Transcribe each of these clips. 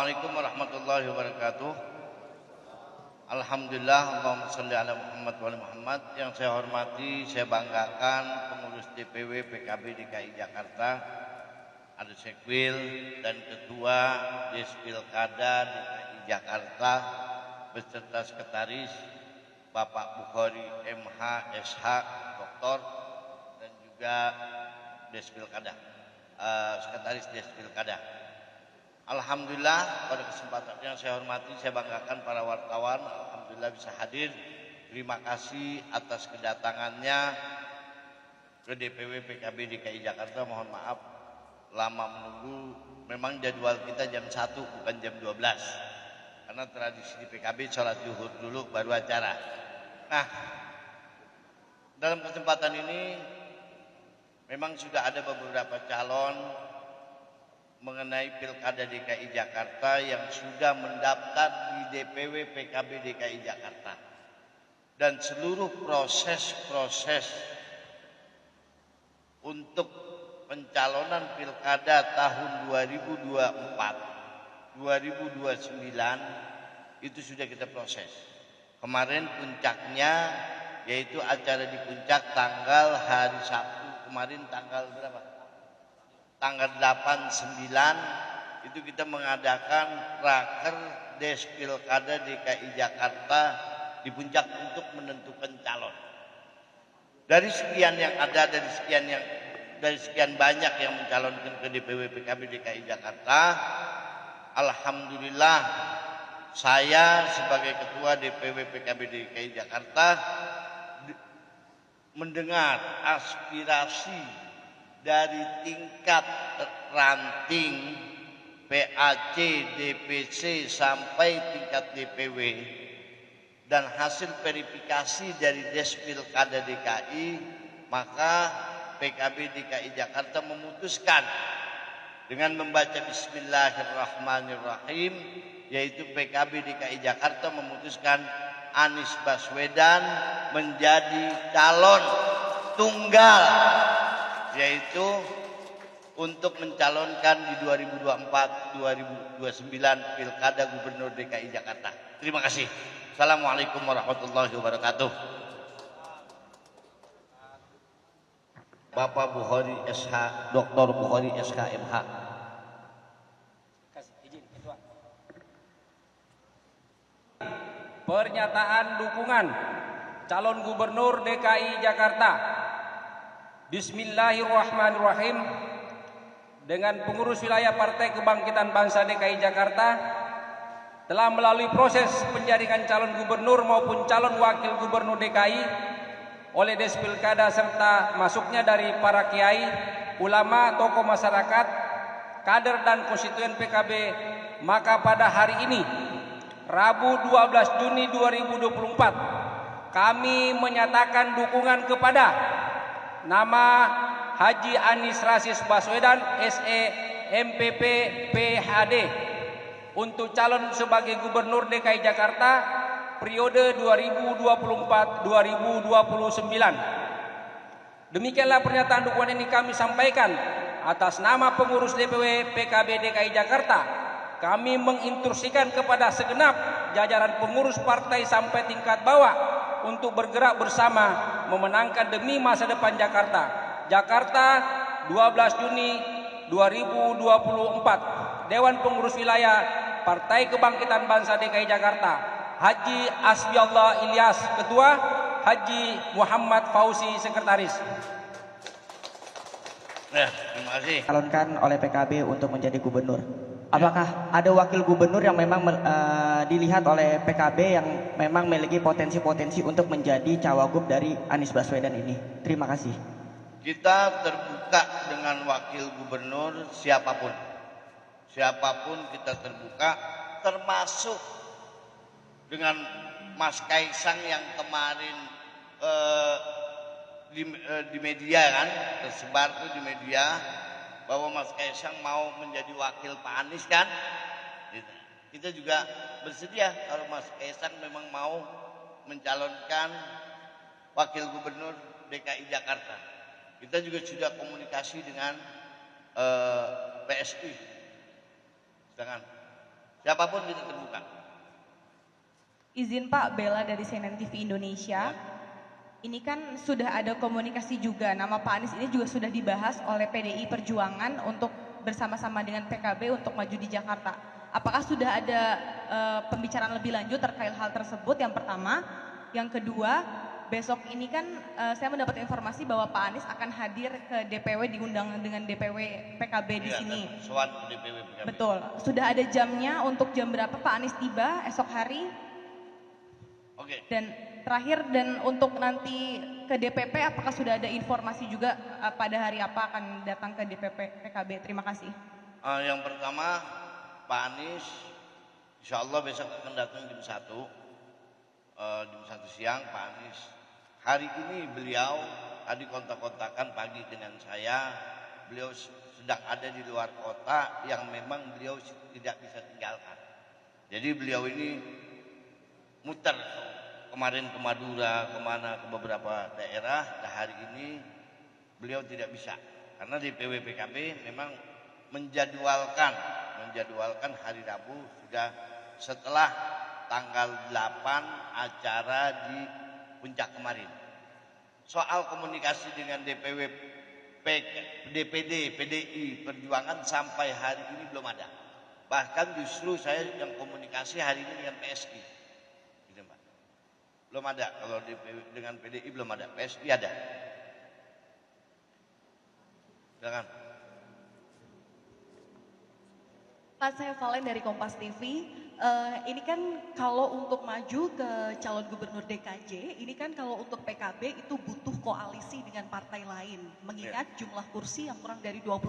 Assalamualaikum warahmatullahi wabarakatuh. Alhamdulillah, Allahumma sholli ala Muhammad wa ala Muhammad. Yang saya hormati, saya banggakan pengurus DPW PKB DKI Jakarta, ada Sekwil dan Ketua Despilkada DKI Jakarta beserta Sekretaris Bapak Bukhari MH SH Doktor dan juga Despilkada, Sekretaris Despilkada. Alhamdulillah, pada kesempatan yang saya hormati, saya banggakan para wartawan. Alhamdulillah bisa hadir. Terima kasih atas kedatangannya ke DPW PKB DKI Jakarta. Mohon maaf lama menunggu. Memang jadwal kita jam 1 bukan jam 12. Karena tradisi di PKB sholat zuhur dulu baru acara. Nah, dalam kesempatan ini memang sudah ada beberapa calon mengenai Pilkada DKI Jakarta yang sudah mendaftar di DPW PKB DKI Jakarta. Dan seluruh proses-proses untuk pencalonan Pilkada tahun 2024-2029 itu sudah kita proses. Kemarin puncaknya yaitu acara di puncak tanggal hari Sabtu kemarin, tanggal berapa? Tanggal 8-9 itu kita mengadakan raker Despilkada DKI Jakarta di puncak untuk menentukan calon. Dari sekian yang ada, dari sekian banyak yang mencalonkan ke DPW PKB DKI Jakarta, alhamdulillah saya sebagai ketua DPW PKB DKI Jakarta mendengar aspirasi dari tingkat ranting PAC, DPC sampai tingkat DPW, dan hasil verifikasi dari Despilkada DKI, maka PKB DKI Jakarta memutuskan dengan membaca Bismillahirrahmanirrahim, yaitu PKB DKI Jakarta memutuskan Anies Baswedan menjadi calon tunggal, yaitu untuk mencalonkan di 2024-2029 Pilkada Gubernur DKI Jakarta. Terima kasih. Assalamualaikum warahmatullahi wabarakatuh. Bapak Bukhari SH, Dr. Bukhari SH MH. Pernyataan dukungan calon Gubernur DKI Jakarta. Bismillahirrahmanirrahim. Dengan pengurus wilayah Partai Kebangkitan Bangsa DKI Jakarta telah melalui proses penjaringan calon gubernur maupun calon wakil gubernur DKI oleh Despilkada serta masuknya dari para kiai, ulama, tokoh masyarakat, kader dan konstituen PKB, maka pada hari ini Rabu 12 Juni 2024 kami menyatakan dukungan kepada nama Haji Anies Rashid Baswedan SE MPP PHD untuk calon sebagai Gubernur DKI Jakarta periode 2024-2029. Demikianlah pernyataan dukungan ini kami sampaikan atas nama pengurus DPW PKB DKI Jakarta. Kami menginstruksikan kepada segenap jajaran pengurus partai sampai tingkat bawah untuk bergerak bersama memenangkan demi masa depan Jakarta. Jakarta 12 Juni 2024. Dewan Pengurus Wilayah Partai Kebangkitan Bangsa DKI Jakarta, Haji Asbiallah Ilyas Ketua, Haji Muhammad Fauzi Sekretaris. Terima kasih. Calonkan oleh PKB untuk menjadi gubernur. Apakah ada wakil gubernur yang memang dilihat oleh PKB yang memang memiliki potensi-potensi untuk menjadi cawagup dari Anies Baswedan ini? Terima kasih. Kita terbuka dengan wakil gubernur siapapun. Siapapun kita terbuka, termasuk dengan Mas Kaisang yang kemarin di media kan, tersebar tuh di media bahwa Mas Kaisang mau menjadi wakil Pak Anies kan. Kita juga bersedia kalau Mas Kaisang memang mau mencalonkan wakil gubernur DKI Jakarta. Kita juga sudah komunikasi dengan PSI, sedangkan Siapapun kita terbuka. Izin Pak, Bella dari CNN TV Indonesia. Ini kan sudah ada komunikasi juga, nama Pak Anies ini juga sudah dibahas oleh PDI Perjuangan untuk bersama-sama dengan PKB untuk maju di Jakarta. Apakah sudah ada pembicaraan lebih lanjut terkait hal tersebut? Yang pertama. Yang kedua, besok ini kan saya mendapat informasi bahwa Pak Anies akan hadir ke DPW, diundang dengan DPW PKB di sini. Soal DPW PKB. Betul. Sudah ada jamnya untuk jam berapa Pak Anies tiba esok hari? Oke. Dan terakhir, dan untuk nanti ke DPP, apakah sudah ada informasi juga pada hari apa akan datang ke DPP PKB? Terima kasih. Yang pertama, Pak Anies insya Allah besok akan datang jam 1 siang. Pak Anies hari ini beliau tadi kontak-kontakan pagi dengan saya, beliau sedang ada di luar kota yang memang beliau tidak bisa tinggalkan. Jadi beliau ini muter kemarin ke Madura, kemana, ke beberapa daerah. Nah, hari ini beliau tidak bisa karena DPW PKB memang menjadwalkan hari Rabu sudah setelah tanggal 8 acara di Puncak kemarin. Soal komunikasi dengan DPW DPD PDI Perjuangan sampai hari ini belum ada. Bahkan justru saya yang komunikasi hari ini dengan PSI. Gitu, Pak. Belum ada, kalau dengan PDI belum ada, PSI ada. Silakan. Pak, saya Valen dari Kompas TV. Ini kan kalau untuk maju ke calon gubernur DKJ, ini kan kalau untuk PKB itu butuh koalisi dengan partai lain, mengingat jumlah kursi yang kurang dari 20%.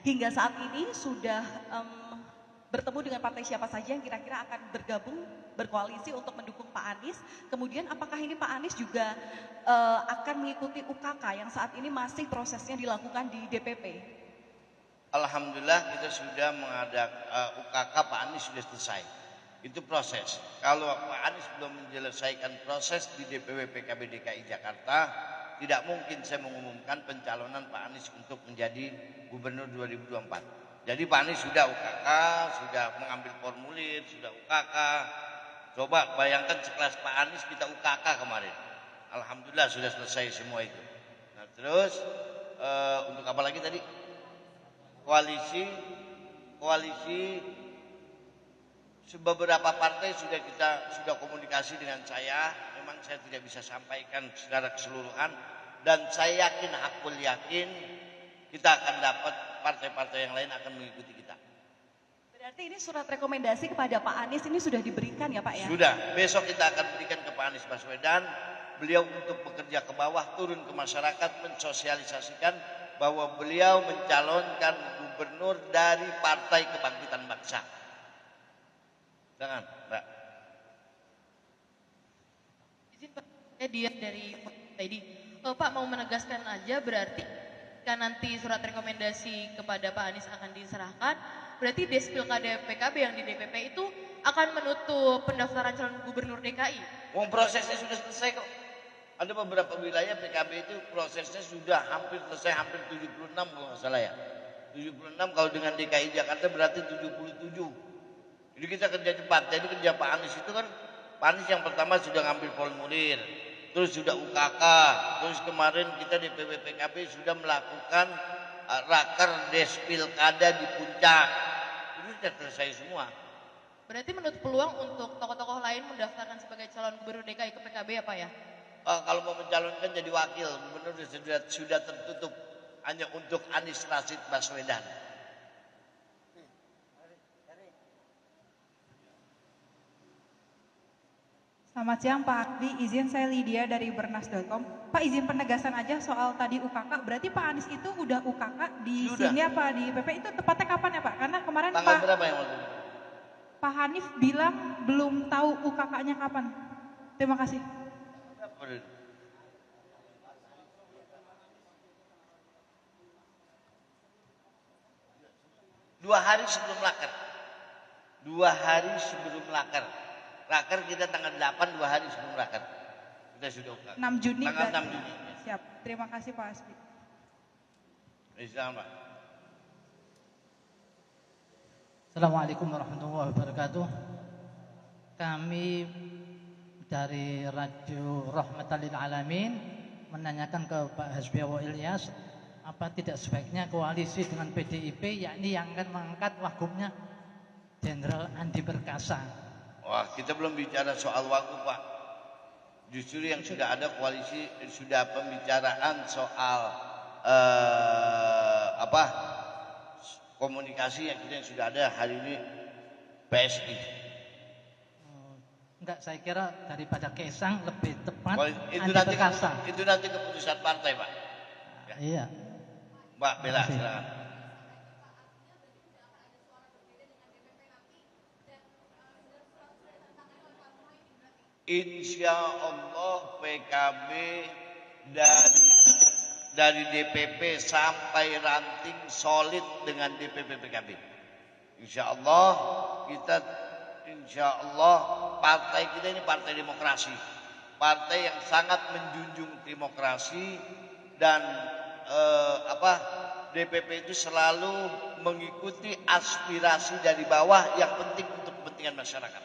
Hingga saat ini sudah bertemu dengan partai siapa saja yang kira-kira akan bergabung berkoalisi untuk mendukung Pak Anies. Kemudian apakah ini Pak Anies juga akan mengikuti UKK yang saat ini masih prosesnya dilakukan di DPP? Alhamdulillah kita sudah mengadakan UKK Pak Anies sudah selesai. Itu proses. Kalau Pak Anies belum menyelesaikan proses di DPW PKB DKI Jakarta, tidak mungkin saya mengumumkan pencalonan Pak Anies untuk menjadi gubernur 2024. Jadi Pak Anies sudah UKK, sudah mengambil formulir, sudah UKK. Coba bayangkan sekelas Pak Anies kita UKK kemarin. Alhamdulillah sudah selesai semua itu. Nah terus untuk apa lagi tadi? Koalisi beberapa partai sudah komunikasi dengan saya. Memang saya tidak bisa sampaikan secara keseluruhan, dan saya yakin kita akan dapat partai-partai yang lain akan mengikuti kita. Berarti ini surat rekomendasi kepada Pak Anies ini sudah diberikan ya Pak ya? Sudah, besok kita akan berikan ke Pak Anies Baswedan. Beliau untuk bekerja ke bawah, turun ke masyarakat, mensosialisasikan bahwa beliau mencalonkan gubernur dari Partai Kebangkitan Bangsa. Jangan, Mbak. Izin Pak, saya Dian dari ID. Pak mau menegaskan aja, berarti kan nanti surat rekomendasi kepada Pak Anies akan diserahkan, berarti Despilkada PKB yang di DPP itu akan menutup pendaftaran calon gubernur DKI. Prosesnya sudah selesai kok. Ada beberapa wilayah PKB itu prosesnya sudah hampir selesai, hampir 76 kalau nggak salah ya. 76 kalau dengan DKI Jakarta berarti 77. Jadi kita kerja cepat. Jadi kerja Pak Anies itu kan, Pak Anies yang pertama sudah ngambil formulir, terus sudah UKK, terus kemarin kita DPW PKB sudah melakukan raker Despilkada di Puncak. Itu sudah selesai semua. Berarti menurut peluang untuk tokoh-tokoh lain mendaftarkan sebagai calon gubernur DKI ke PKB ya Pak ya? Kalau mau mencalonkan jadi wakil gubernur sudah tertutup hanya untuk Anies Rashid Baswedan. Selamat siang Pak Akdi, izin saya Lydia dari bernas.com. Pak, izin penegasan aja soal tadi UKK, berarti Pak Anies itu udah UKK di Sudah. sini apa di PP, itu tepatnya kapan ya Pak? Karena kemarin Tanggal berapa yang waktu itu? Pak Hanif bilang belum tahu UKK-nya kapan. Terima kasih. 2 hari sebelum laker. 2 hari sebelum laker. Laker kita tanggal 8, 2 hari sebelum laker. Kita sudah UKK. 6 Juni. Tanggal berarti. 6 Juni. Siap. Terima kasih Pak Asbi. Silakan Pak. Assalamualaikum warahmatullahi wabarakatuh. Kami dari Radio Rahmatan lil Alamin menanyakan ke Pak Hasbiawo Ilyas, apa tidak sebaiknya koalisi dengan PDIP, yakni yang akan mengangkat wagubnya Jenderal Andi Perkasa. Wah, kita belum bicara soal wagub, Pak. Justru yang sudah ada koalisi, sudah pembicaraan soal komunikasi yang kita sudah ada hari ini PSI. Enggak, saya kira daripada Kaisang lebih tepat Itu Andi nanti Perkasa. itu nanti keputusan partai, Pak. Ya. Iya. Mbak Bella, Makasih. silakan. Insya Allah PKB dari DPP sampai ranting solid dengan DPP PKB. Insya Allah partai kita ini partai demokrasi, partai yang sangat menjunjung demokrasi dan DPP itu selalu mengikuti aspirasi dari bawah yang penting untuk kepentingan masyarakat.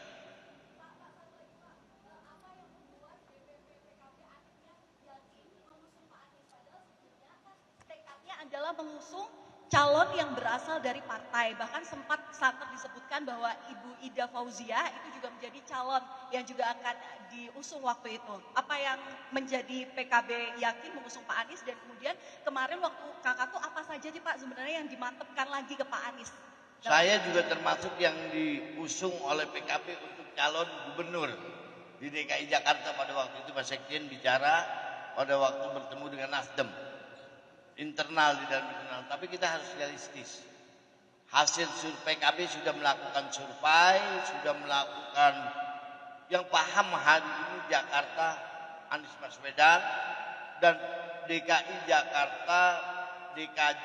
Adalah mengusung calon yang berasal dari partai. Bahkan sempat sangat disebutkan bahwa Ibu Ida Fauzia itu juga menjadi calon yang juga akan diusung waktu itu. Apa yang menjadi PKB yakin mengusung Pak Anies, dan kemudian kemarin waktu kakak tuh apa saja sih Pak sebenarnya yang dimantapkan lagi ke Pak Anies? Saya juga termasuk yang diusung oleh PKB untuk calon gubernur di DKI Jakarta pada waktu itu. Pak Sekjen bicara pada waktu bertemu dengan Nasdem. Internal di dalam internal, tapi kita harus realistis. Hasil survei PKB sudah melakukan survei, sudah melakukan yang paham hari ini Jakarta Anies Baswedan, dan DKI Jakarta DKJ